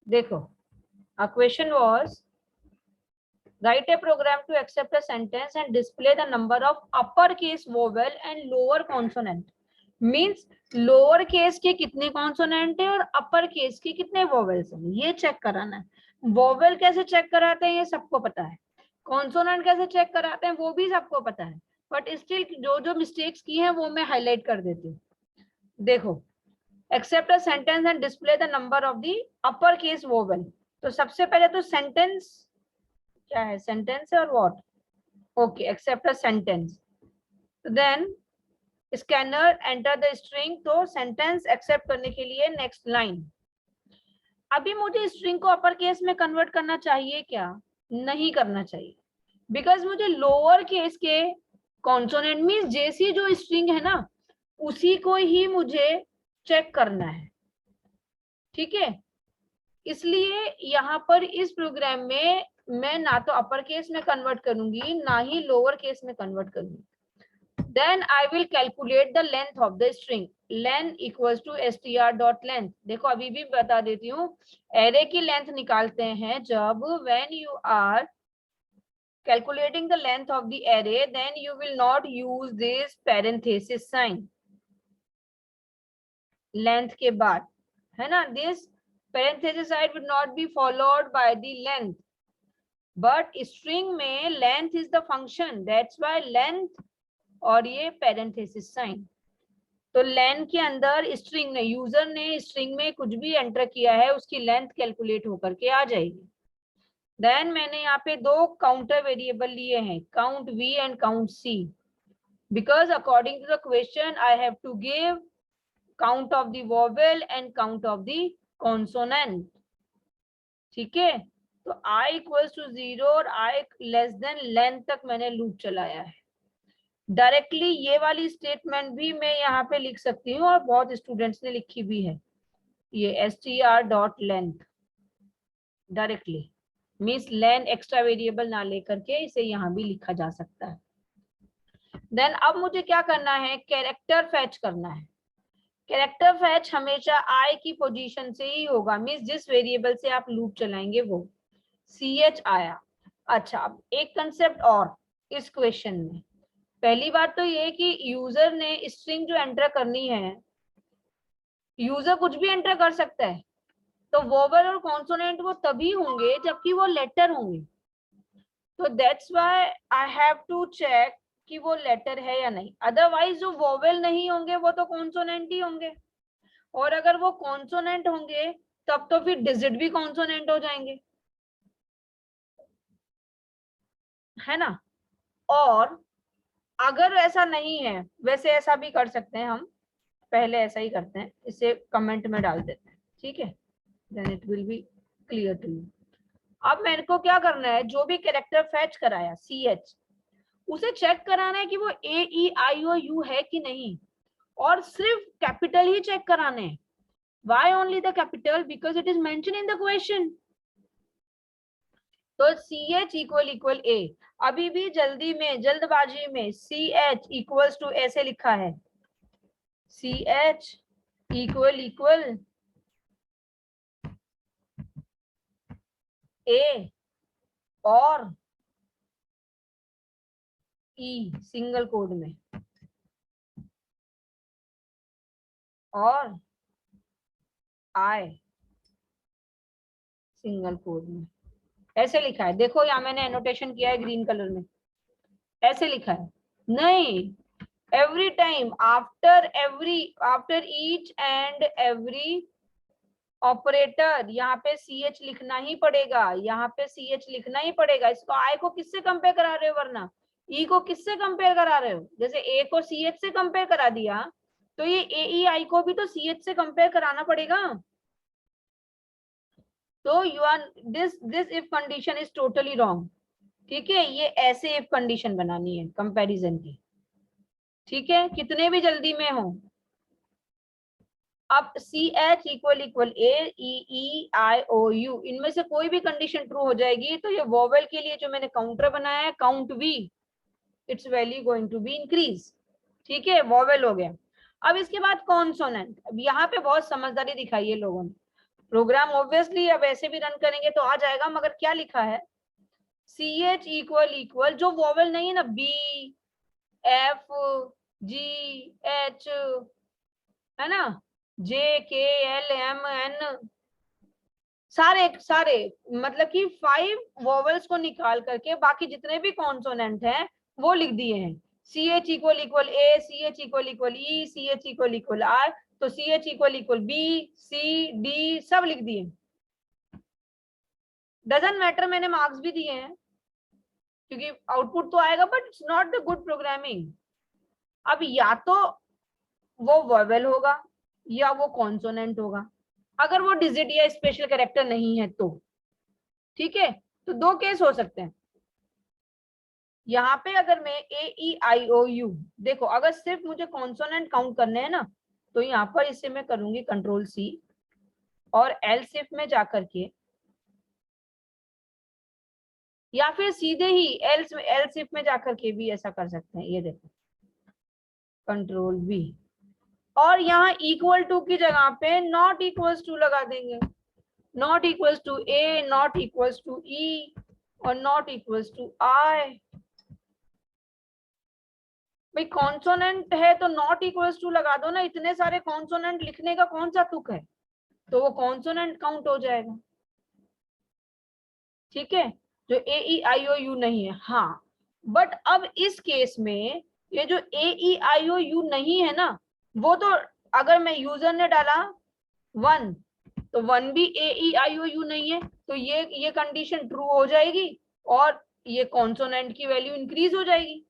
देखो, a question was write a program to accept a sentence and display the number of uppercase vowel and lower consonant. Means lower case के कितने consonant है और upper case के कितने vowels हैं, ये चेक कराना है। वोवेल कैसे चेक कराते हैं ये सबको पता है, कॉन्सोनेंट कैसे चेक कराते हैं वो भी सबको पता है, बट स्टिल जो जो मिस्टेक्स की हैं वो मैं हाईलाइट कर देती हूँ। देखो, accept a sentence and display the number of the upper case vowel. तो सबसे पहले तो सेंटेंस क्या है, सेंटेंस है और what, okay, accept a sentence. Then scanner enter the string, तो सेंटेंस एक्सेप्ट करने के लिए नेक्स्ट लाइन। अभी मुझे स्ट्रिंग को अपर केस में कन्वर्ट करना चाहिए क्या, नहीं करना चाहिए, बिकॉज मुझे लोअर केस के कॉन्सोनेंट मींस जैसी जो स्ट्रिंग है ना उसी को ही मुझे चेक करना है, ठीक है। इसलिए यहाँ पर इस प्रोग्राम में मैं ना तो अपर केस में कन्वर्ट करूंगी ना ही लोअर केस में कन्वर्ट करूंगी। Then I will calculate the length of the string. Length equals to str.length. देखो अभी भी बता देती हूँ, एरे की लेंथ निकालते हैं जब when you are calculating the length of the array, then you will not use this parenthesis sign. Length के बाद है ना, this parenthesis sign would not be followed by the length. But string में length is the function. That's why length और ये parenthesis sign. तो लेन के अंदर स्ट्रिंग ने, यूजर ने स्ट्रिंग में कुछ भी एंटर किया है उसकी लेंथ कैलकुलेट होकर के आ जाएगी। देन मैंने यहाँ पे दो काउंटर वेरिएबल लिए हैं, count v and count c, because according to the question I have to give count of the vowel and count of the consonant, ठीक है। तो i इक्वल्स टू 0 और i लेस देन लेंथ तक मैंने loop चलाया है। Directly ये वाली स्टेटमेंट भी मैं यहाँ पे लिख सकती हूँ और बहुत स्टूडेंट्स ने लिखी भी है, ये str.length डायरेक्टली मीन्स लेन एक्स्ट्रा वेरिएबल ना लेकर के इसे यहाँ भी लिखा जा सकता है। देन अब मुझे क्या करना है, कैरेक्टर फैच करना है। कैरेक्टर फैच हमेशा i की पोजीशन से ही होगा, मीन्स जिस वेरिएबल से आप लूप चलाएंगे वो। ch आया। अच्छा, अब एक कंसेप्ट और इस क्वेश्चन में, पहली बात तो ये कि यूजर ने स्ट्रिंग जो एंटर करनी है, यूजर कुछ भी एंटर कर सकता है, तो वोवेल और कॉन्सोनेंट वो तभी होंगे जबकि वो लेटर होंगे। तो that's why I have to check कि वो लेटर है या नहीं, अदरवाइज जो वोवेल नहीं होंगे वो तो कॉन्सोनेंट ही होंगे, और अगर वो कॉन्सोनेंट होंगे तब तो फिर डिजिट भी कॉन्सोनेंट हो जाएंगे, है ना। और अगर ऐसा नहीं है, वैसे ऐसा भी कर सकते हैं हम, पहले ऐसा ही करते हैं, इसे कमेंट में डाल देते हैं, ठीक है, then it will be clear to you. अब मेरे को क्या करना है, जो भी कैरेक्टर फैच कराया ch, उसे चेक कराना है कि वो ए ई आई ओ यू है कि नहीं, और सिर्फ कैपिटल ही चेक कराने हैं। Why only the capital? Because it is mentioned in the question. तो ch इक्वल a, अभी भी जल्दी में जल्दबाजी में ch इक्वल्स टू ऐसे लिखा है, ch इक्वल a और e सिंगल कोड में और i सिंगल कोड में, ऐसे लिखा है। देखो यहाँ मैंने एनोटेशन किया है ग्रीन कलर में, ऐसे लिखा है। नहीं, every time after each and every operator यहाँ पे ch लिखना ही पड़ेगा, यहाँ पे ch लिखना ही पड़ेगा। इसको i को किससे कंपेयर करा रहे हो, वरना e को किससे कंपेयर करा रहे हो, जैसे a को ch से कंपेयर करा दिया तो ये a e i को भी तो ch से कंपेयर कराना पड़ेगा। तो you are this if condition is totally wrong, ठीक है, ये ऐसे इफ कंडीशन बनानी है कंपैरिजन की, ठीक है, कितने भी जल्दी में हो। अब ch equal a e i o u, इनमें से कोई भी कंडीशन ट्रू हो जाएगी तो ये वोवेल के लिए जो मैंने काउंटर बनाया है count v, its value going to be increase, ठीक है, वोवेल हो गया। अब इसके बाद कॉन्सोनेंट, अब यहाँ पे बहुत समझदारी दिखाई है लोगों ने। प्रोग्राम ऑब्वियसली अब ऐसे भी रन करेंगे तो आ जाएगा, मगर क्या लिखा है, CH इक्वल इक्वल जो वोवेल नहीं है ना, B F G H, है ना, J K L M N, सारे सारे मतलब कि 5 वोवेल्स को निकाल करके बाकी जितने भी कॉन्सोनेंट हैं वो लिख दिए हैं। CH equal equal A, CH equal equal E, CH equal equal R, तो CH equal equal B, C, D सब लिख दिए। डजंट मैटर, मैंने मार्क्स भी दिए हैं क्योंकि आउटपुट तो आएगा, but it's not the good programming. अब या तो वो वोवेल होगा या वो कॉन्सोनेंट होगा, अगर वो डिजिट या स्पेशल कैरेक्टर नहीं है तो, ठीक है। तो दो केस हो सकते हैं यहाँ पे। अगर मैं AEIOU, देखो अगर सिर्फ मुझे कॉन्सोनेंट काउंट करने हैं ना, तो यहाँ पर इसे मैं करूंगी कंट्रोल C और एल सिफ में जाकर के, या फिर सीधे ही एल सिफ में जाकर के भी ऐसा कर सकते हैं। ये देखो कंट्रोल V, और यहाँ इक्वल टू की जगह पे नॉट इक्वल्स टू लगा देंगे। Not equals to A, not equals to E और नॉट इक्वल्स टू I। भाई कॉन्सोनेंट है तो नॉट इक्वल्स टू लगा दो ना, इतने सारे कॉन्सोनेंट लिखने का कौन सा तुक है, तो वो कॉन्सोनेंट काउंट हो जाएगा। ठीक है, जो AEIOU नहीं है। हाँ, बट अब इस केस में ये जो AEIOU नहीं है ना, वो तो अगर मैं यूजर ने डाला 1 तो 1 भी AEIOU नहीं है, तो ये कंडीशन ट्रू हो जाएगी और ये कॉन्सोनेंट की वैल्यू इंक्रीज हो जाएगी।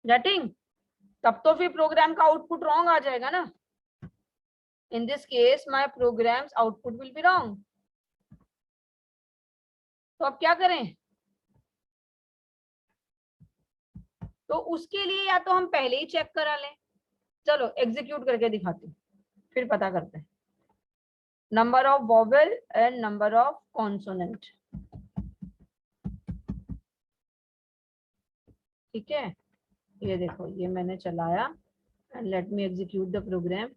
गेटिंग? तब तो फिर प्रोग्राम का आउटपुट रॉन्ग आ जाएगा ना। In this case my program's output will be wrong. तो अब क्या करें? तो उसके लिए या तो हम पहले ही चेक करा लें, चलो एग्जीक्यूट करके दिखाते हैं फिर पता करते हैं। Number of vowel and number of consonant, ठीक है। ये देखो, ये मैंने चलाया and let me execute the program,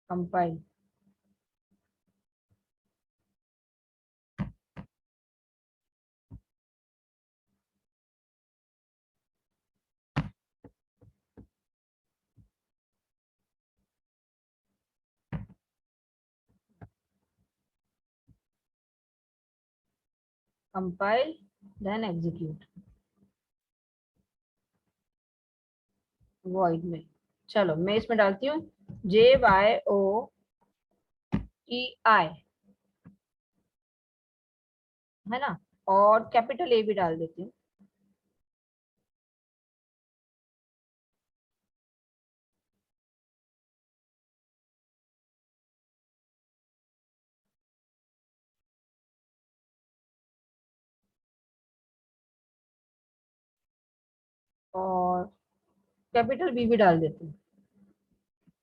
compile. Compile then execute void main. चलो मैं इसमें डालती हूँ JYOEI, है ना, और कैपिटल A भी डाल देती हूँ। और कैपिटल B भी डाल देती हूँ।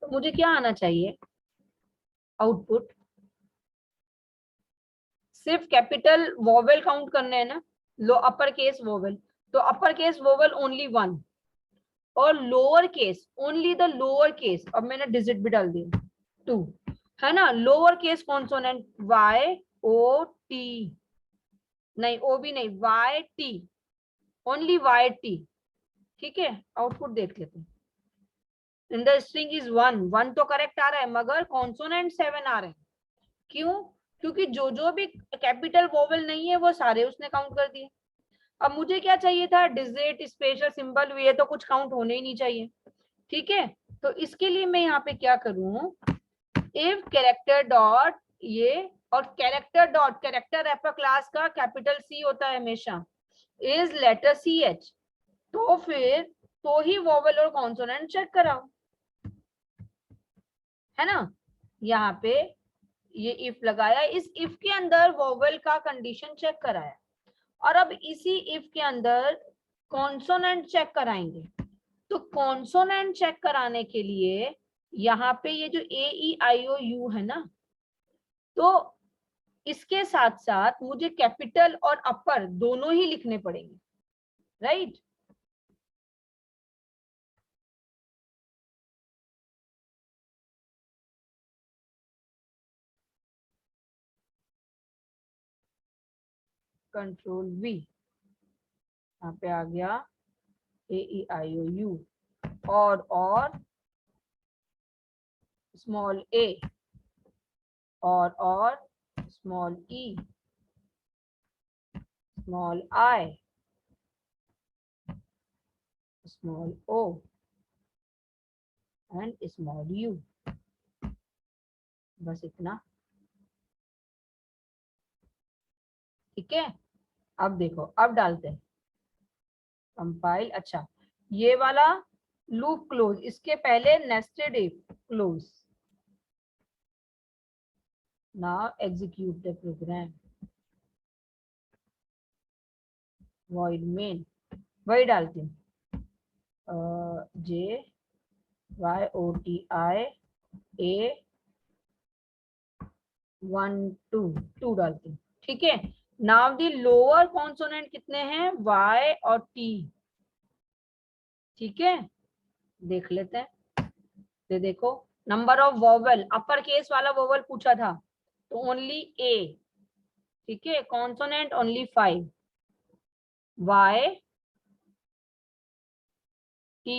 तो मुझे क्या आना चाहिए आउटपुट? सिर्फ कैपिटल वोवेल काउंट करने हैं ना, लो अपर केस वोवेल, तो अपर केस वोवेल ओनली 1 और lower case only the lower case, अब मैंने डिजिट भी डाल दिया 2, है ना। लोअर केस कॉन्सोनेंट YOT, नहीं O भी नहीं, YT, ओनली YT, ठीक है। आउटपुट देख लेते हैं। इन द स्ट्रिंग इज 1 तो करेक्ट आ रहा है, मगर कॉन्सोनेंट 7 आ रहे हैं। क्यों? क्योंकि जो भी कैपिटल वोवेल नहीं है वो सारे उसने काउंट कर दिए। अब मुझे क्या चाहिए था, डिजिट, स्पेशल सिंबल, ये तो कुछ काउंट होने ही नहीं चाहिए, ठीक है। तो इसके लिए मैं यहाँ पे क्या करूं, इफ कैरेक्टर डॉट ये, और कैरेक्टर रेफर क्लास का कैपिटल C होता है हमेशा, इज लेटर CH, तो फिर तो ही वोवेल और कॉन्सोनेंट चेक कराओ, है ना। यहाँ पे ये इफ लगाया, इस इफ के अंदर वोवेल का कंडीशन चेक कराया, और अब इसी इफ के अंदर कॉन्सोनेंट चेक कराएंगे। तो कॉन्सोनेंट चेक कराने के लिए यहाँ पे ये जो AEIOU है ना, तो इसके साथ साथ मुझे कैपिटल और अपर दोनों ही लिखने पड़ेंगे, राइट। कंट्रोल V, यहाँ पे आ गया A E I O U, और स्मॉल a, और small e, small I, small o and small u। बस इतना, ठीक है। अब देखो, अब डालते हैं कंपाइल। अच्छा, ये वाला लूप क्लोज, इसके पहले nested if close. Now execute the program, void main, वही डालती हूँ, JYOTI A 1 2 डालती हूँ, ठीक है। नाउ दी लोअर कॉन्सोनेंट कितने हैं, Y और T, ठीक है। देख लेते हैं, ये देखो, number of vowel, upper case वाला वोवेल पूछा था तो ओनली A, ठीक है। कॉन्सोनेंट ओनली 5, Y T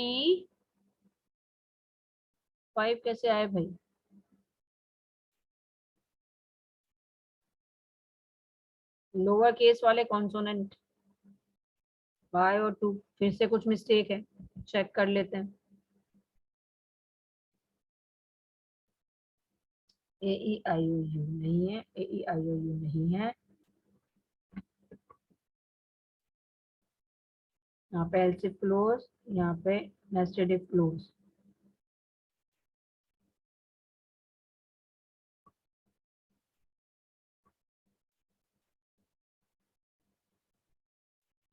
5 कैसे आए भाई, लोअर केस वाले कॉन्सोनेंट Y और 2, फिर से कुछ मिस्टेक है, चेक कर लेते हैं। AEIOU नहीं है, AEIOU नहीं है, यहाँ पे एल्स इफ क्लोज, यहाँ पे nested if close.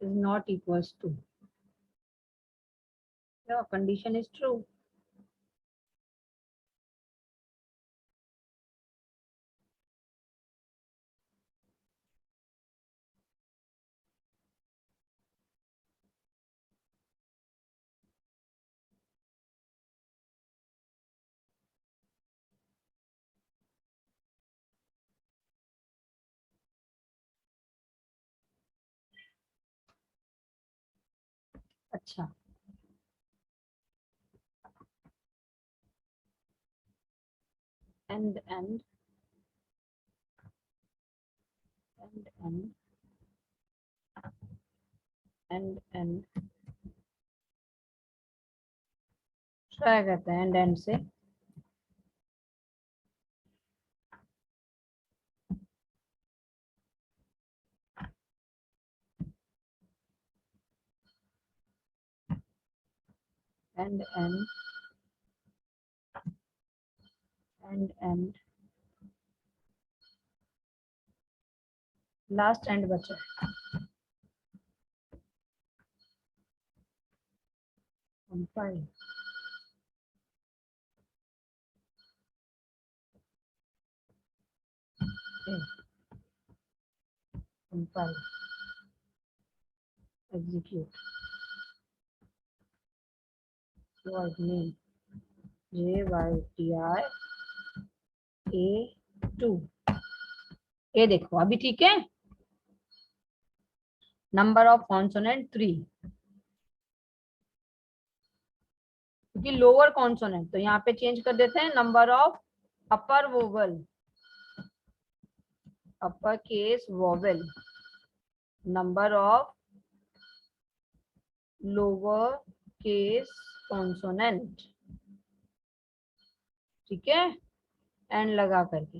is not equals to, the condition is true। अच्छा, and and and and and try करते हैं एंड से। and लास्ट एंड बचा compile, compile, execute, void main JYTI A2, ये देखो अभी ठीक है। नंबर ऑफ कॉन्सोनेंट 3, क्योंकि लोअर कॉन्सोनेंट तो यहाँ पे चेंज कर देते हैं, number of upper vowel, upper case vowel, number of lower case consonant, ठीक है। एंड लगा करके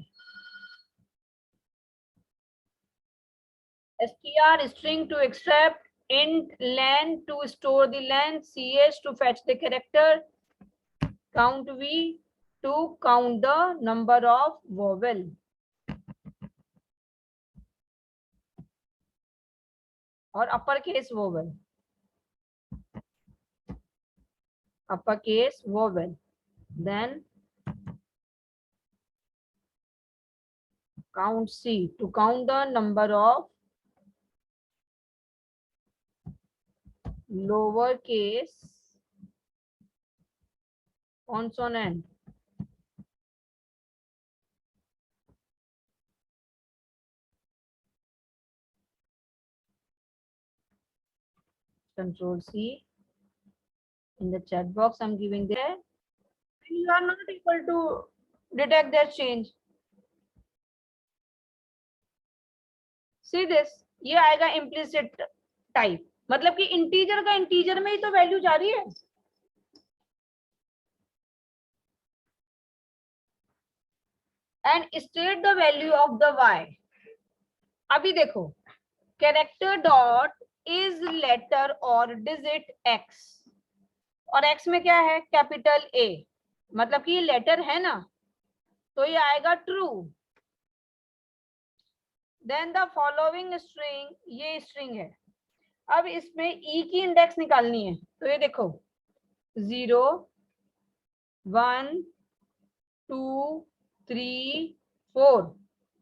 str string to extract, int len to store the length, ch to fetch the character, count v to count the number of vowel, और अपर case vowel, upper case vowel, then count C to count the number of lower case consonant, Control C. In the chat box, I'm giving there. You are not able to detect that change. See this, ये आएगा implicit type, मतलब कि integer का integer में ही तो value जा रही है. And state the value of the y. अभी देखो, character dot is letter or digit x, और x में क्या है, कैपिटल A, मतलब कि ये लेटर है ना, तो ये आएगा true. Then the following string, ये स्ट्रिंग है. अब इसमें ई की इंडेक्स निकालनी है, तो ये देखो 0 1 2 3 4,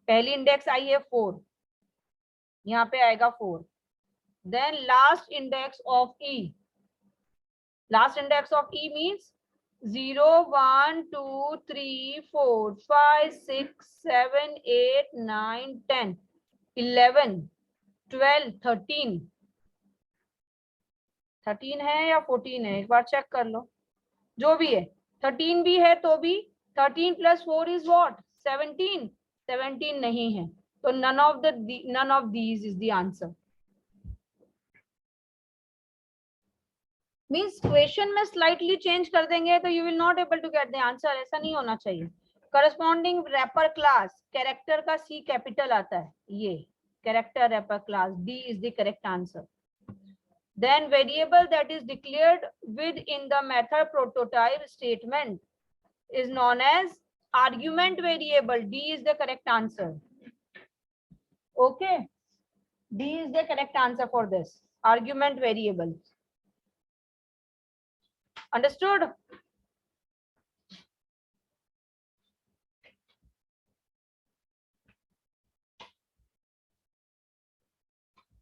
पहली इंडेक्स आई है 4, यहाँ पे आएगा 4. Then last index of e, last index of e means 0 1 2 3 4 5 6 7 8 9 10 11 12 13. 13 है या 14 है, एक बार चेक कर लो. जो भी है, 13 भी है तो भी 13 + 4 इज व्हाट, 17. 17 नहीं है, तो none of these is the answer. Means question में स्लाइटली चेंज कर देंगे तो you will not able to get the answer. ऐसा नहीं होना चाहिए. करस्पॉन्डिंग रैपर क्लास, कैरेक्टर का सी कैपिटल आता है, ये character wrapper class, d is the correct answer. Then variable that is declared within the method prototype statement is known as argument variable. D is the correct answer. Okay, D is the correct answer for this argument variable. Understood?